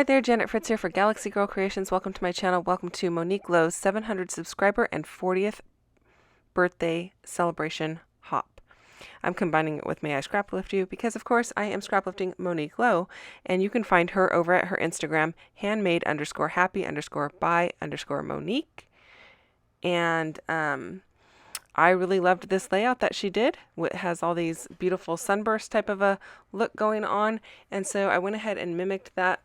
Hi there, Janet Fritz here for Galaxy Girl Creations. Welcome to my channel. Welcome to Monique Lowe's 700 subscriber and 40th birthday celebration hop. I'm combining it with May I Scraplift You because, of course, I am scraplifting Monique Lowe, and you can find her over at her Instagram, handmade_happy_by_Monique. And I really loved this layout that she did. It has all these beautiful sunburst type of a look going on, and so I went ahead and mimicked that.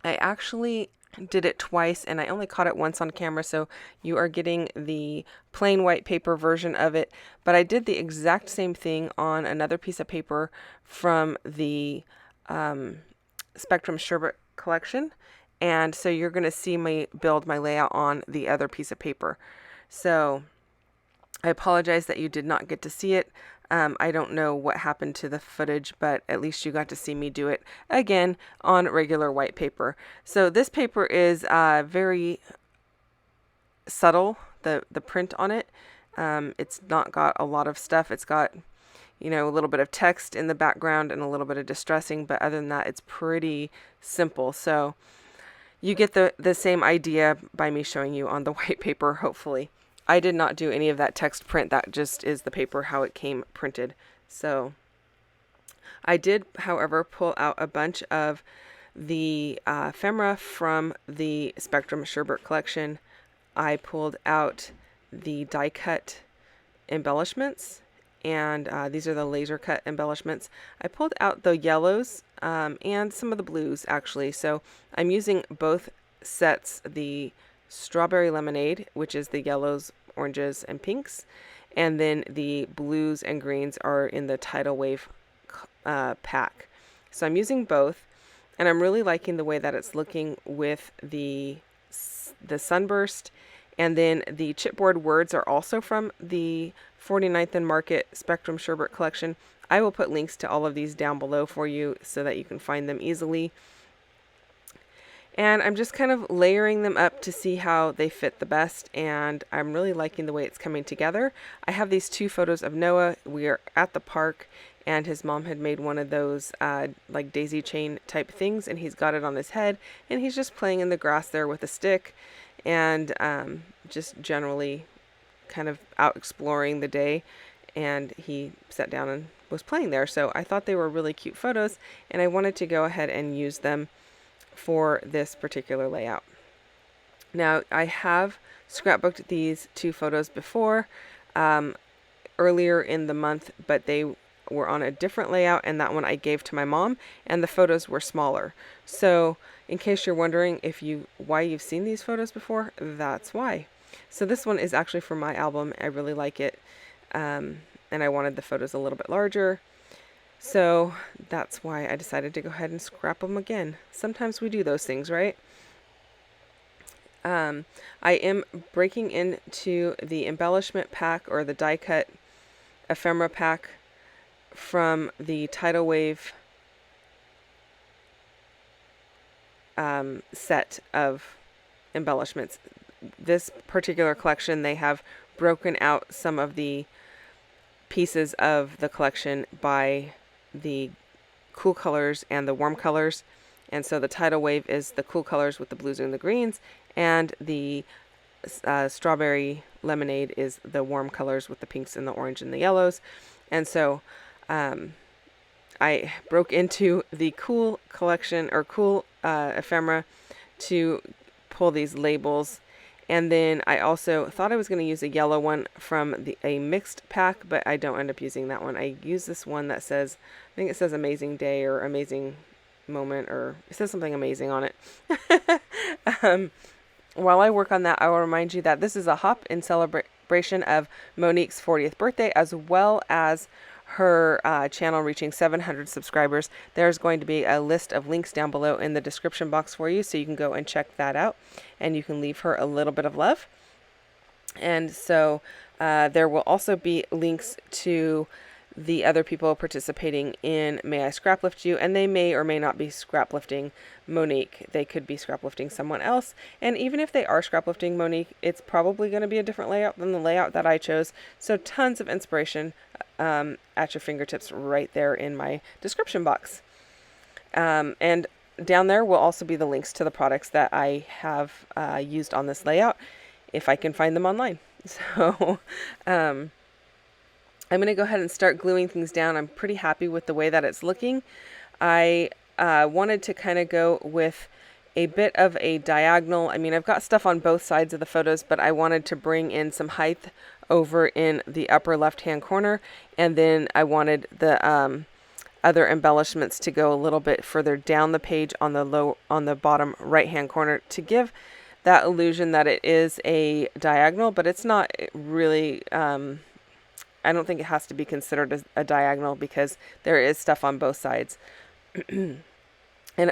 I actually did it twice and I only caught it once on camera, so you are getting the plain white paper version of it, but I did the exact same thing on another piece of paper from the Spectrum Sherbet collection, and so you're going to see me build my layout on the other piece of paper. So I apologize that you did not get to see it. I don't know what happened to the footage, but at least you got to see me do it again on regular white paper. So this paper is very subtle, the print on it. It's not got a lot of stuff. It's got, you know, a little bit of text in the background and a little bit of distressing, but other than that, it's pretty simple. So you get the same idea by me showing you on the white paper, hopefully. I did not do any of that text print. That just is the paper, how it came printed. So I did, however, pull out a bunch of the ephemera from the Spectrum Sherbet collection. I pulled out the die cut embellishments, and these are the laser cut embellishments. I pulled out the yellows and some of the blues, actually. So I'm using both sets, the strawberry lemonade, which is the yellows, oranges, and pinks, and then the blues and greens are in the tidal wave pack. So I'm using both, and I'm really liking the way that it's looking with the sunburst, and then the chipboard words are also from the 49th and Market Spectrum Sherbet collection. I will put links to all of these down below for you so that you can find them easily. And I'm just kind of layering them up to see how they fit the best, and I'm really liking the way it's coming together. I have these two photos of Noah. We are at the park, and his mom had made one of those like daisy chain type things, and he's got it on his head, and he's just playing in the grass there with a stick, and just generally kind of out exploring the day, and he sat down and was playing there. So I thought they were really cute photos, and I wanted to go ahead and use them for this particular layout. Now, I have scrapbooked these two photos before earlier in the month, but they were on a different layout, and that one I gave to my mom, and the photos were smaller. So in case you're wondering why you've seen these photos before, that's why. So this one is actually for my album. I really like it, and I wanted the photos a little bit larger. So that's why I decided to go ahead and scrap them again. Sometimes we do those things, right? I am breaking into the embellishment pack, or the die cut ephemera pack, from the tidal wave set of embellishments. This particular collection, they have broken out some of the pieces of the collection by the cool colors and the warm colors, and so the tidal wave is the cool colors with the blues and the greens, and the strawberry lemonade is the warm colors with the pinks and the orange and the yellows. And so I broke into the cool collection, or cool ephemera, to pull these labels. And then I also thought I was going to use a yellow one from a mixed pack, but I don't end up using that one. I use this one that says, I think it says amazing day or amazing moment, or it says something amazing on it. While I work on that, I will remind you that this is a hop in celebration of Monique's 40th birthday, as well as her channel reaching 700 subscribers. There's going to be a list of links down below in the description box for you, so you can go and check that out, and you can leave her a little bit of love. And so there will also be links to the other people participating in May I Scraplift You, and they may or may not be scraplifting Monique. They could be scraplifting someone else, and even if they are scraplifting Monique, it's probably going to be a different layout than the layout that I chose. So tons of inspiration at your fingertips right there in my description box. And down there will also be the links to the products that I have used on this layout, if I can find them online. So I'm going to go ahead and start gluing things down. I'm pretty happy with the way that it's looking. I wanted to kind of go with a bit of a diagonal. I mean, I've got stuff on both sides of the photos, but I wanted to bring in some height over in the upper left-hand corner, and then I wanted the other embellishments to go a little bit further down the page on the bottom right-hand corner to give that illusion that it is a diagonal, but it's not really. I don't think it has to be considered a diagonal because there is stuff on both sides.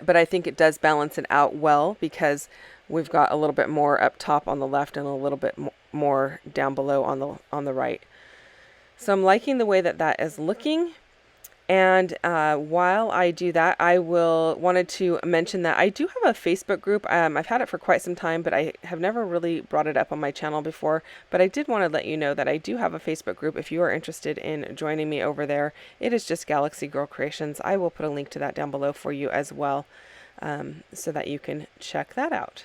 But I think it does balance it out well because we've got a little bit more up top on the left and a little bit more down below on the right. So I'm liking the way that is looking. And while I do that, I wanted to mention that I do have a Facebook group. I've had it for quite some time, but I have never really brought it up on my channel before. But I did want to let you know that I do have a Facebook group if you are interested in joining me over there. It is just Galaxy Girl Creations. I will put a link to that down below for you as well, so that you can check that out.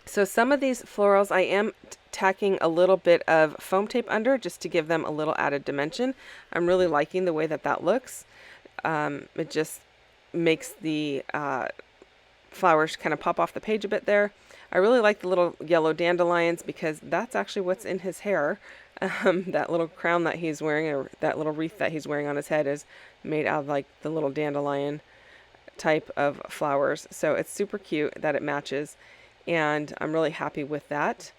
So some of these florals I am tacking a little bit of foam tape under just to give them a little added dimension. I'm really liking the way that looks. It just makes the flowers kind of pop off the page a bit there. I really like the little yellow dandelions because that's actually what's in his hair. That little crown that he's wearing, or that little wreath that he's wearing on his head, is made out of like the little dandelion type of flowers. So it's super cute that it matches, and I'm really happy with that.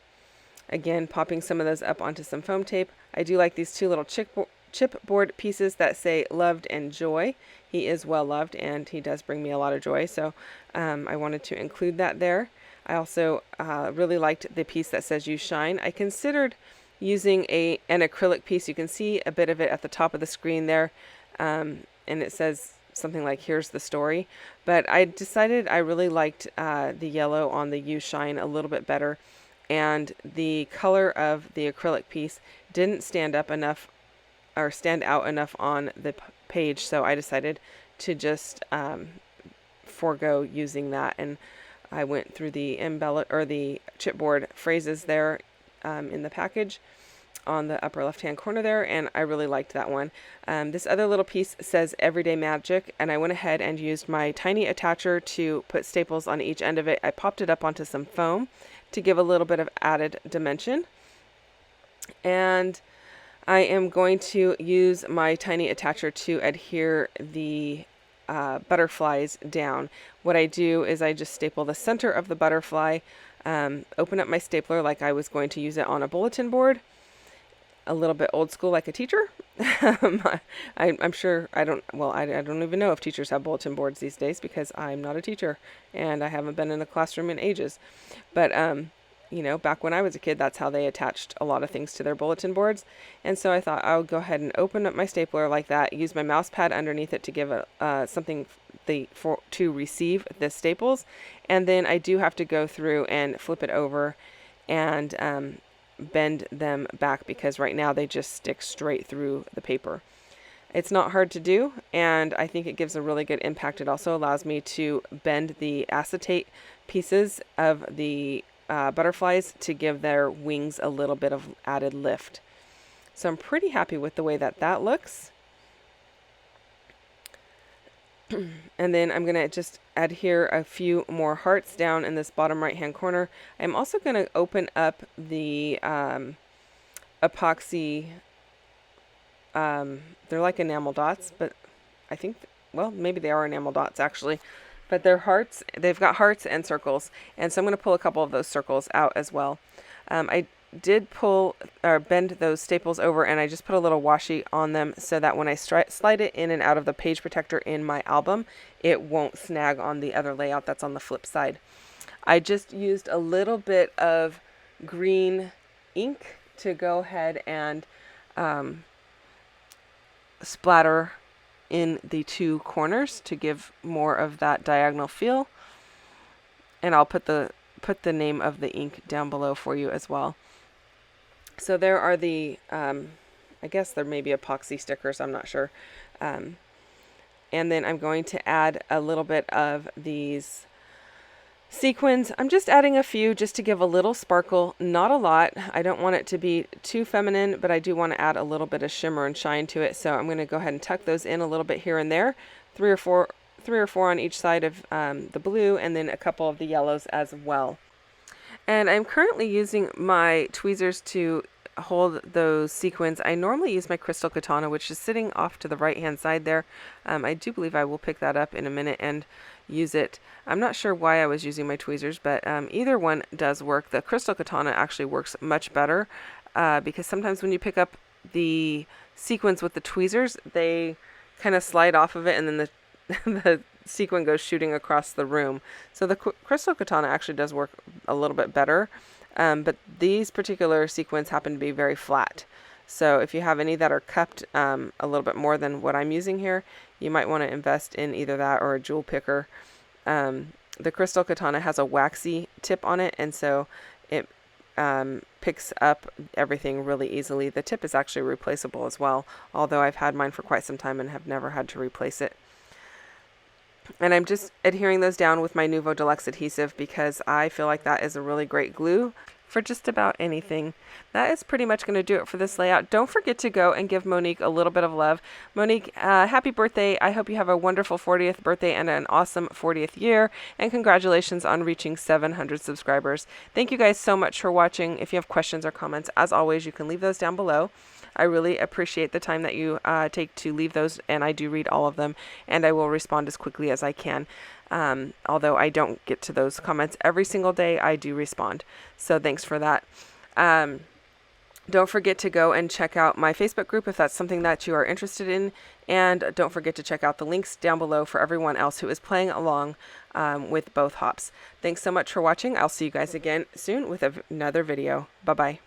Again, popping some of those up onto some foam tape. I do like these two little chipboard pieces that say loved and joy. He is well loved and he does bring me a lot of joy, so I wanted to include that there. I also really liked the piece that says you shine. I considered using an acrylic piece. You can see a bit of it at the top of the screen there, and it says something like here's the story, but I decided I really liked the yellow on the you shine a little bit better, and the color of the acrylic piece didn't stand out enough on the page, so I decided to just forego using that, and I went through the the chipboard phrases there in the package on the upper left hand corner there, and I really liked that one. This other little piece says everyday magic, and I went ahead and used my tiny attacher to put staples on each end of it. I popped it up onto some foam to give a little bit of added dimension, and I am going to use my tiny attacher to adhere the butterflies down. What I do is I just staple the center of the butterfly, open up my stapler like I was going to use it on a bulletin board, a little bit old school like a teacher. I'm sure I don't even know if teachers have bulletin boards these days because I'm not a teacher and I haven't been in a classroom in ages. But you know, back when I was a kid, that's how they attached a lot of things to their bulletin boards. And so I thought I would go ahead and open up my stapler like that, use my mouse pad underneath it to give something to receive the staples. And then I do have to go through and flip it over and bend them back because right now they just stick straight through the paper. It's not hard to do, and I think it gives a really good impact. It also allows me to bend the acetate pieces of the butterflies to give their wings a little bit of added lift. So I'm pretty happy with the way that looks. And then I'm going to just adhere a few more hearts down in this bottom right hand corner. I'm also going to open up the epoxy, they're like enamel dots, but I think, well, maybe they are enamel dots actually. But they're hearts. They've got hearts and circles, and so I'm going to pull a couple of those circles out as well. I did pull or bend those staples over, and I just put a little washi on them so that when I slide it in and out of the page protector in my album, it won't snag on the other layout that's on the flip side. I just used a little bit of green ink to go ahead and splatter in the two corners to give more of that diagonal feel, and I'll put the name of the ink down below for you as well. So there are the I guess there may be epoxy stickers, I'm not sure. And then I'm going to add a little bit of these sequins. I'm just adding a few just to give a little sparkle, not a lot. I don't want it to be too feminine, but I do want to add a little bit of shimmer and shine to it. So I'm going to go ahead and tuck those in a little bit here and there, three or four on each side of the blue, and then a couple of the yellows as well. And I'm currently using my tweezers to hold those sequins. I normally use my crystal katana, which is sitting off to the right hand side there. I do believe I will pick that up in a minute and use it. I'm not sure why I was using my tweezers, but either one does work. The crystal katana actually works much better because sometimes when you pick up the sequins with the tweezers, they kind of slide off of it, and then the sequin goes shooting across the room. So the crystal katana actually does work a little bit better, but these particular sequins happen to be very flat. So if you have any that are cupped a little bit more than what I'm using here, you might want to invest in either that or a jewel picker. The crystal katana has a waxy tip on it, and so it picks up everything really easily. The tip is actually replaceable as well, although I've had mine for quite some time and have never had to replace it. And I'm just adhering those down with my Nuvo Deluxe adhesive because I feel like that is a really great glue for just about anything. That is pretty much going to do it for this layout. Don't forget to go and give Monique a little bit of love. Monique, happy birthday. I hope you have a wonderful 40th birthday and an awesome 40th year. And congratulations on reaching 700 subscribers. Thank you guys so much for watching. If you have questions or comments, as always, you can leave those down below. I really appreciate the time that you take to leave those, and I do read all of them, and I will respond as quickly as I can. Although I don't get to those comments every single day, I do respond. So thanks for that. Don't forget to go and check out my Facebook group if that's something that you are interested in. And don't forget to check out the links down below for everyone else who is playing along with both hops. Thanks so much for watching. I'll see you guys again soon with another video. Bye-bye.